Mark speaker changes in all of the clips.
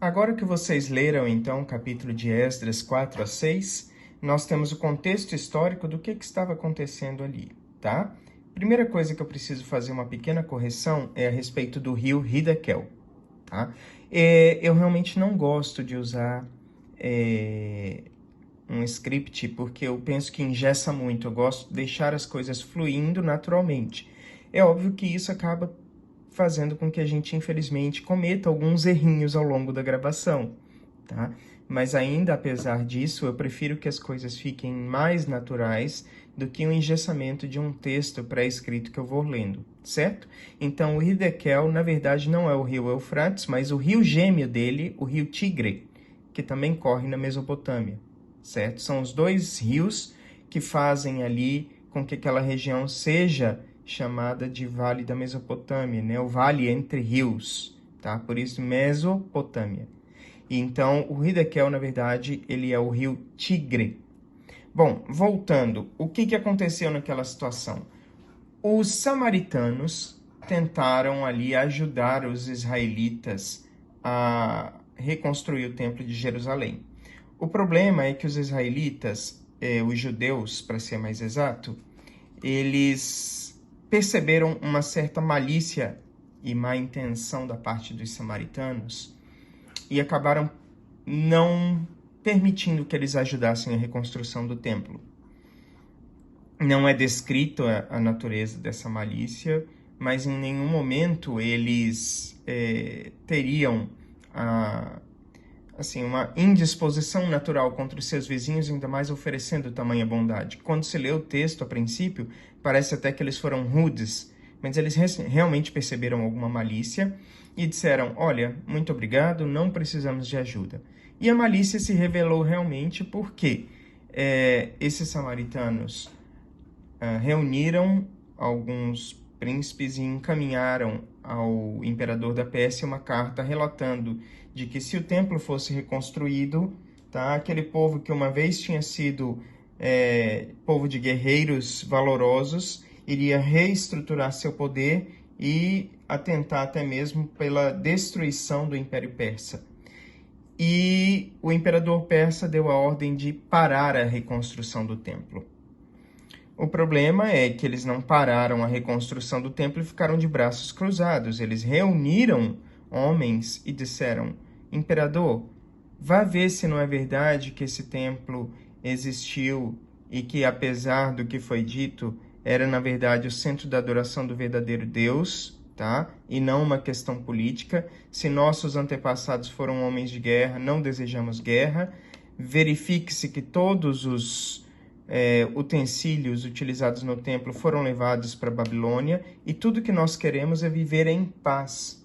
Speaker 1: Agora que vocês leram, então, o capítulo de Esdras 4 a 6, nós temos o contexto histórico do que estava acontecendo ali, tá? Primeira coisa que eu preciso fazer uma pequena correção é a respeito do rio Hiddekel, tá? Eu realmente não gosto de usar um script porque eu penso que engessa muito. Eu gosto de deixar as coisas fluindo naturalmente. É óbvio que isso acaba fazendo com que a gente, infelizmente, cometa alguns errinhos ao longo da gravação, tá? Mas ainda, apesar disso, eu prefiro que as coisas fiquem mais naturais do que o engessamento de um texto pré-escrito que eu vou lendo, certo? Então, o Hiddekel, na verdade, não é o rio Eufrates, mas o rio gêmeo dele, o rio Tigre, que também corre na Mesopotâmia, certo? São os dois rios que fazem ali com que aquela região seja chamada de Vale da Mesopotâmia, né? O vale entre rios, tá? Por isso, Mesopotâmia. E então, o Hiddekel, na verdade, ele é o rio Tigre. Bom, voltando, o que aconteceu naquela situação? Os samaritanos tentaram ali ajudar os israelitas a reconstruir o Templo de Jerusalém. O problema é que os israelitas, os judeus, para ser mais exato, eles perceberam uma certa malícia e má intenção da parte dos samaritanos e acabaram não permitindo que eles ajudassem a reconstrução do templo. Não é descrito a natureza dessa malícia, mas em nenhum momento eles teriam uma indisposição natural contra os seus vizinhos, ainda mais oferecendo tamanha bondade. Quando se lê o texto, a princípio, parece até que eles foram rudes, mas eles realmente perceberam alguma malícia e disseram, olha, muito obrigado, não precisamos de ajuda. E a malícia se revelou realmente porque esses samaritanos reuniram alguns príncipes e encaminharam ao imperador da Pérsia uma carta relatando de que se o templo fosse reconstruído, tá, aquele povo que uma vez tinha sido povo de guerreiros valorosos, iria reestruturar seu poder e atentar até mesmo pela destruição do Império Persa. E o imperador persa deu a ordem de parar a reconstrução do templo. O problema é que eles não pararam a reconstrução do templo e ficaram de braços cruzados. Eles reuniram homens e disseram, imperador, vá ver se não é verdade que esse templo existiu e que, apesar do que foi dito, era, na verdade, o centro da adoração do verdadeiro Deus, tá? E não uma questão política. Se nossos antepassados foram homens de guerra, não desejamos guerra. Verifique-se que todos os utensílios utilizados no templo foram levados para a Babilônia e tudo que nós queremos é viver em paz.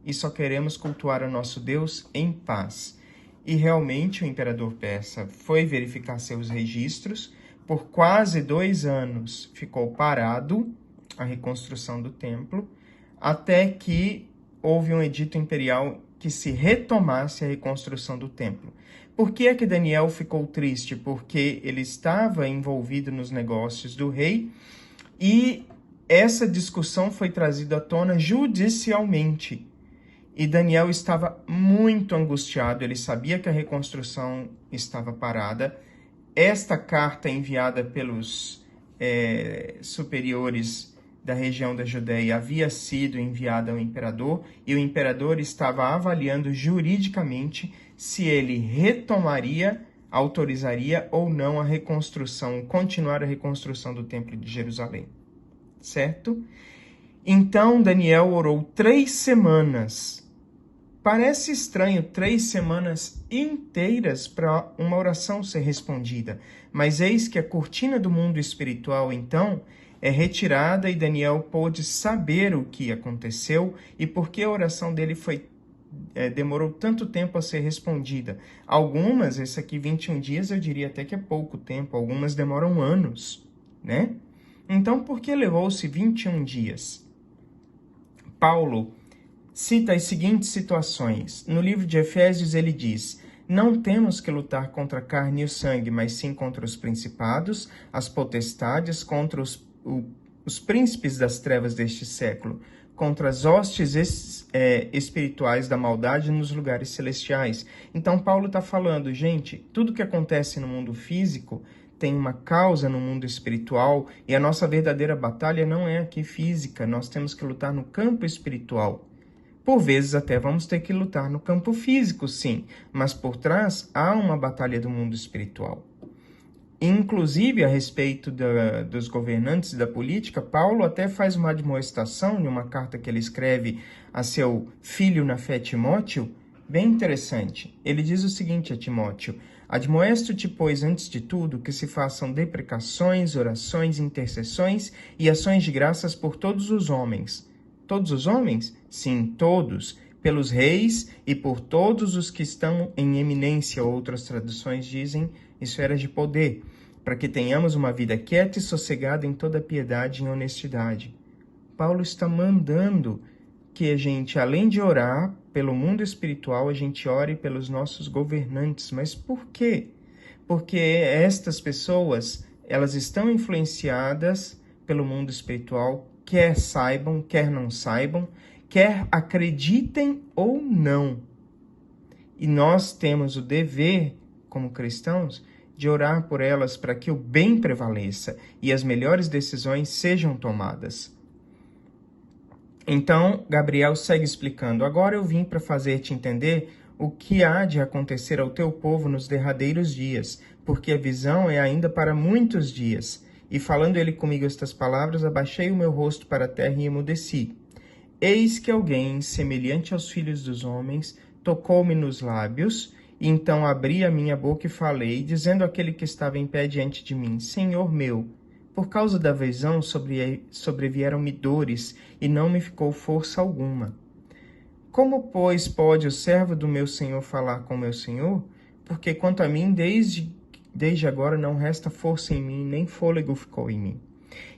Speaker 1: E só queremos cultuar o nosso Deus em paz. E realmente o imperador persa foi verificar seus registros. Por quase 2 anos ficou parado a reconstrução do templo, até que houve um edito imperial que se retomasse a reconstrução do templo. Por que é que Daniel ficou triste? Porque ele estava envolvido nos negócios do rei e essa discussão foi trazida à tona judicialmente. E Daniel estava muito angustiado, ele sabia que a reconstrução estava parada. Esta carta enviada pelos superiores da região da Judéia havia sido enviada ao imperador e o imperador estava avaliando juridicamente se ele retomaria, autorizaria ou não a reconstrução, continuar a reconstrução do Templo de Jerusalém, certo? Então Daniel orou 3 semanas. Parece estranho 3 semanas inteiras para uma oração ser respondida, mas eis que a cortina do mundo espiritual, então, é retirada e Daniel pôde saber o que aconteceu e por que a oração dele demorou tanto tempo a ser respondida. Algumas, esse aqui 21 dias, eu diria até que é pouco tempo, algumas demoram anos, né? Então, por que levou-se 21 dias? Paulo cita as seguintes situações. No livro de Efésios ele diz, não temos que lutar contra a carne e o sangue, mas sim contra os principados, as potestades, contra os príncipes das trevas deste século, contra as hostes espirituais da maldade nos lugares celestiais. Então, Paulo está falando, gente, tudo que acontece no mundo físico tem uma causa no mundo espiritual, e a nossa verdadeira batalha não é aqui física, nós temos que lutar no campo espiritual. Por vezes até vamos ter que lutar no campo físico, sim, mas por trás há uma batalha do mundo espiritual. Inclusive, a respeito dos governantes e da política, Paulo até faz uma admoestação em uma carta que ele escreve a seu filho na fé, Timóteo, bem interessante. Ele diz o seguinte a Timóteo: admoesto-te, pois, antes de tudo, que se façam deprecações, orações, intercessões e ações de graças por todos os homens. Todos os homens? Sim, todos. Pelos reis e por todos os que estão em eminência, outras traduções dizem esferas de poder, para que tenhamos uma vida quieta e sossegada em toda piedade e honestidade. Paulo está mandando que a gente, além de orar pelo mundo espiritual, a gente ore pelos nossos governantes. Mas por quê? Porque estas pessoas, elas estão influenciadas pelo mundo espiritual, quer saibam, quer não saibam, quer acreditem ou não. E nós temos o dever, como cristãos, de orar por elas para que o bem prevaleça e as melhores decisões sejam tomadas. Então, Gabriel segue explicando: agora eu vim para fazer-te entender o que há de acontecer ao teu povo nos derradeiros dias, porque a visão é ainda para muitos dias. E falando ele comigo estas palavras, abaixei o meu rosto para a terra e emudeci. Eis que alguém, semelhante aos filhos dos homens, tocou-me nos lábios, e então abri a minha boca e falei, dizendo àquele que estava em pé diante de mim: Senhor meu, por causa da visão sobrevieram-me dores, e não me ficou força alguma. Como, pois, pode o servo do meu senhor falar com meu senhor? Porque quanto a mim, desde agora não resta força em mim, nem fôlego ficou em mim.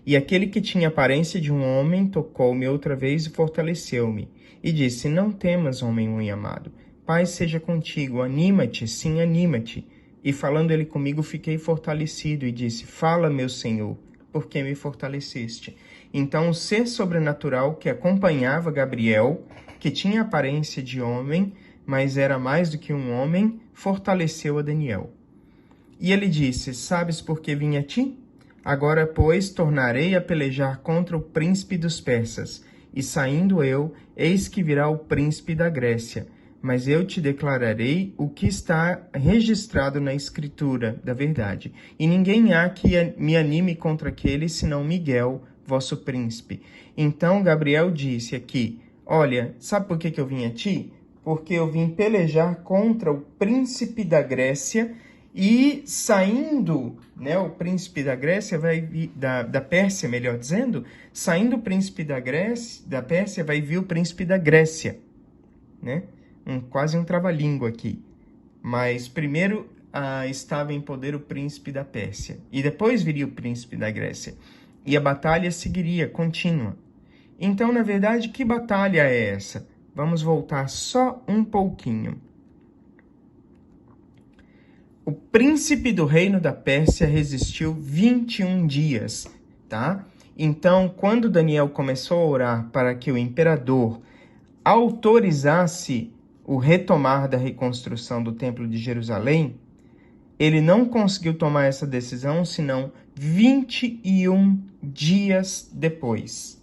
Speaker 1: E aquele que tinha aparência de um homem tocou-me outra vez e fortaleceu-me. E disse: não temas, homem muito amado. Paz seja contigo, anima-te, sim, anima-te. E falando ele comigo, fiquei fortalecido e disse: fala, meu Senhor, porque me fortaleceste. Então o ser sobrenatural que acompanhava Gabriel, que tinha aparência de homem, mas era mais do que um homem, fortaleceu a Daniel. E ele disse: sabes por que vim a ti? Agora, pois, tornarei a pelejar contra o príncipe dos persas. E saindo eu, eis que virá o príncipe da Grécia. Mas eu te declararei o que está registrado na Escritura da verdade. E ninguém há que me anime contra aquele, senão Miguel, vosso príncipe. Então Gabriel disse aqui: olha, sabe por que eu vim a ti? Porque eu vim pelejar contra o príncipe da Grécia. E saindo, né, o príncipe da Grécia da Pérsia, melhor dizendo, saindo o príncipe da Pérsia, vai vir o príncipe da Grécia, né? Quase um trava-língua aqui. Mas primeiro estava em poder o príncipe da Pérsia, e depois viria o príncipe da Grécia. E a batalha seguiria, contínua. Então, na verdade, que batalha é essa? Vamos voltar só um pouquinho. O príncipe do reino da Pérsia resistiu 21 dias, tá? Então, quando Daniel começou a orar para que o imperador autorizasse o retomar da reconstrução do Templo de Jerusalém, ele não conseguiu tomar essa decisão senão 21 dias depois.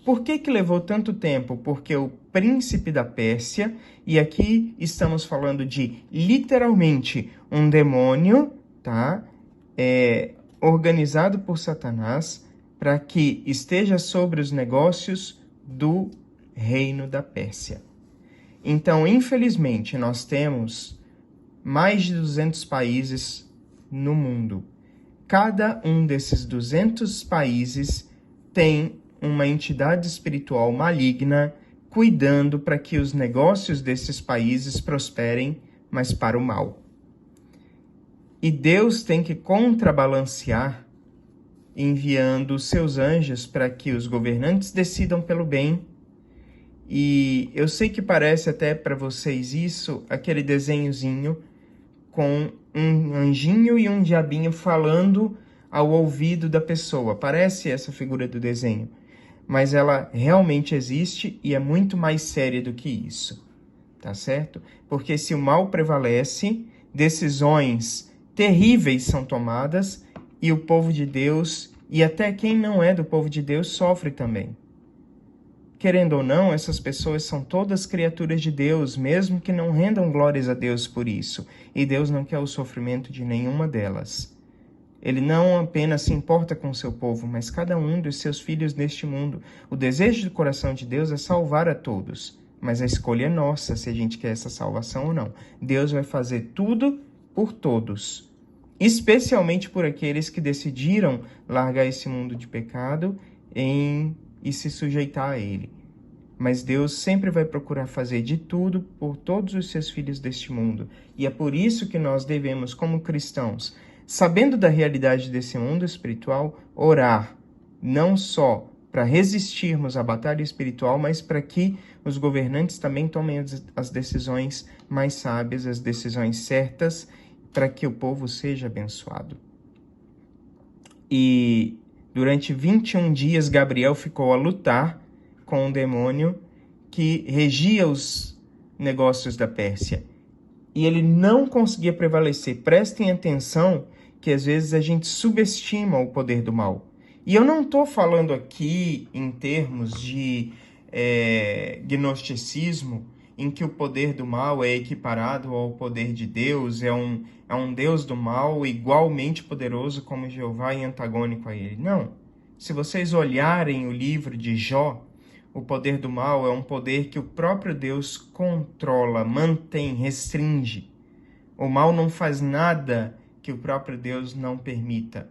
Speaker 1: Por que levou tanto tempo? Porque o príncipe da Pérsia, e aqui estamos falando de literalmente um demônio, tá? Organizado por Satanás para que esteja sobre os negócios do reino da Pérsia. Então, infelizmente, nós temos mais de 200 países no mundo. Cada um desses 200 países tem uma entidade espiritual maligna cuidando para que os negócios desses países prosperem, mas para o mal. E Deus tem que contrabalancear, enviando os seus anjos para que os governantes decidam pelo bem. E eu sei que parece até para vocês isso, aquele desenhozinho com um anjinho e um diabinho falando ao ouvido da pessoa. Parece essa figura do desenho. mas ela realmente existe e é muito mais séria do que isso, tá certo? Porque se o mal prevalece, decisões terríveis são tomadas e o povo de Deus, e até quem não é do povo de Deus, sofre também. Querendo ou não, essas pessoas são todas criaturas de Deus, mesmo que não rendam glórias a Deus por isso. E Deus não quer o sofrimento de nenhuma delas. Ele não apenas se importa com o seu povo, mas cada um dos seus filhos neste mundo. O desejo do coração de Deus é salvar a todos, mas a escolha é nossa se a gente quer essa salvação ou não. Deus vai fazer tudo por todos, especialmente por aqueles que decidiram largar esse mundo de pecado e se sujeitar a ele. Mas Deus sempre vai procurar fazer de tudo por todos os seus filhos deste mundo. E é por isso que nós devemos, como cristãos, sabendo da realidade desse mundo espiritual, orar, não só para resistirmos à batalha espiritual, mas para que os governantes também tomem as decisões mais sábias, as decisões certas, para que o povo seja abençoado. E durante 21 dias, Gabriel ficou a lutar com um demônio que regia os negócios da Pérsia. E ele não conseguia prevalecer. Prestem atenção que às vezes a gente subestima o poder do mal. E eu não estou falando aqui em termos de gnosticismo, em que o poder do mal é equiparado ao poder de Deus, é um Deus do mal igualmente poderoso como Jeová e antagônico a ele. Não. Se vocês olharem o livro de Jó, o poder do mal é um poder que o próprio Deus controla, mantém, restringe. O mal não faz nada que o próprio Deus não permita.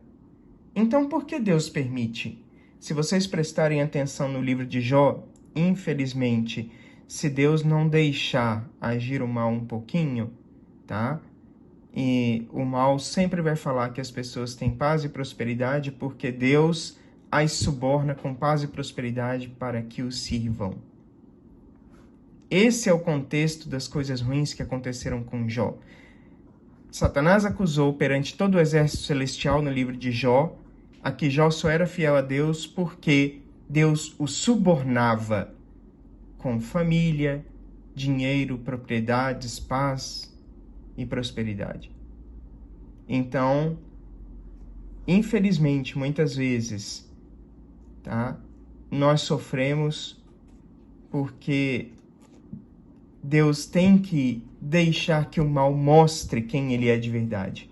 Speaker 1: Então, por que Deus permite? Se vocês prestarem atenção no livro de Jó, infelizmente, se Deus não deixar agir o mal um pouquinho, tá? E o mal sempre vai falar que as pessoas têm paz e prosperidade porque Deus as suborna com paz e prosperidade para que o sirvam. Esse é o contexto das coisas ruins que aconteceram com Jó. Satanás acusou perante todo o exército celestial no livro de Jó a que Jó só era fiel a Deus porque Deus o subornava com família, dinheiro, propriedades, paz e prosperidade. Então, infelizmente, muitas vezes, tá, nós sofremos porque Deus tem que deixar que o mal mostre quem ele é de verdade.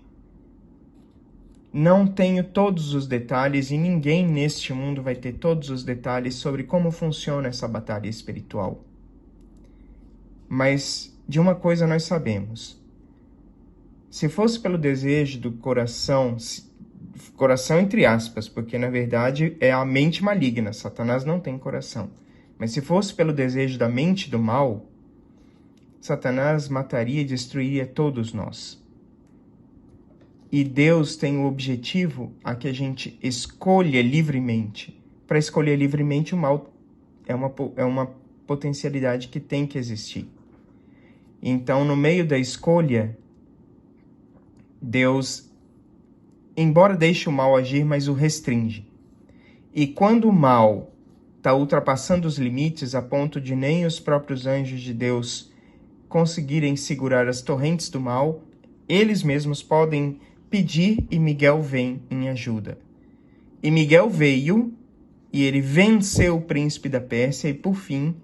Speaker 1: Não tenho todos os detalhes e ninguém neste mundo vai ter todos os detalhes sobre como funciona essa batalha espiritual. Mas de uma coisa nós sabemos. Se fosse pelo desejo do coração, coração entre aspas, porque na verdade é a mente maligna, Satanás não tem coração. Mas se fosse pelo desejo da mente do mal, Satanás mataria e destruiria todos nós. E Deus tem o objetivo a que a gente escolha livremente. Para escolher livremente, o mal é uma potencialidade que tem que existir. Então, no meio da escolha, Deus, embora deixe o mal agir, mas o restringe. E quando o mal está ultrapassando os limites a ponto de nem os próprios anjos de Deus conseguirem segurar as torrentes do mal, eles mesmos podem pedir e Miguel vem em ajuda. E Miguel veio e ele venceu o príncipe da Pérsia e, por fim,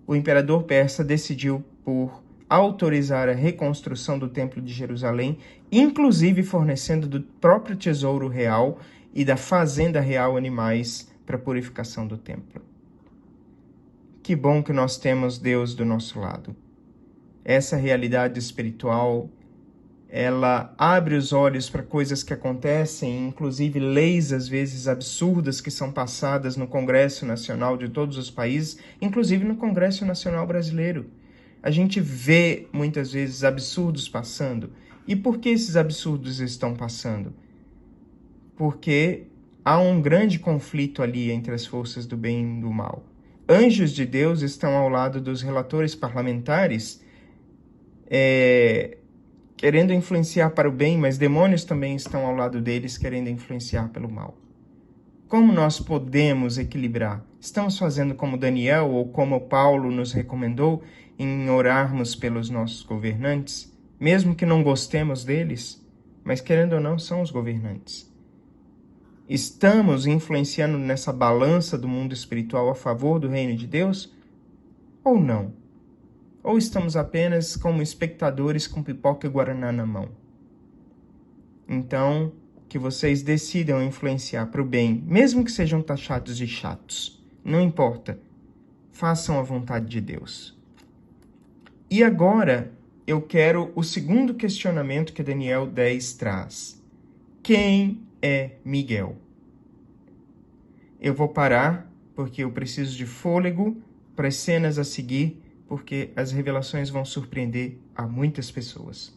Speaker 1: o imperador persa decidiu por autorizar a reconstrução do Templo de Jerusalém, inclusive fornecendo do próprio tesouro real e da fazenda real animais para a purificação do templo. Que bom que nós temos Deus do nosso lado. Essa realidade espiritual, ela abre os olhos para coisas que acontecem, inclusive leis às vezes absurdas que são passadas no Congresso Nacional de todos os países, inclusive no Congresso Nacional Brasileiro. A gente vê muitas vezes absurdos passando. E por que esses absurdos estão passando? Porque há um grande conflito ali entre as forças do bem e do mal. Anjos de Deus estão ao lado dos relatores parlamentares, querendo influenciar para o bem, mas demônios também estão ao lado deles, querendo influenciar pelo mal. Como nós podemos equilibrar? Estamos fazendo como Daniel ou como Paulo nos recomendou em orarmos pelos nossos governantes, mesmo que não gostemos deles, mas querendo ou não, são os governantes. Estamos influenciando nessa balança do mundo espiritual a favor do reino de Deus ou não? Ou estamos apenas como espectadores com pipoca e guaraná na mão? Então, que vocês decidam influenciar para o bem, mesmo que sejam taxados de chatos. Não importa. Façam a vontade de Deus. E agora, eu quero o segundo questionamento que Daniel 10 traz. Quem é Miguel? Eu vou parar, porque eu preciso de fôlego para as cenas a seguir, porque as revelações vão surpreender a muitas pessoas.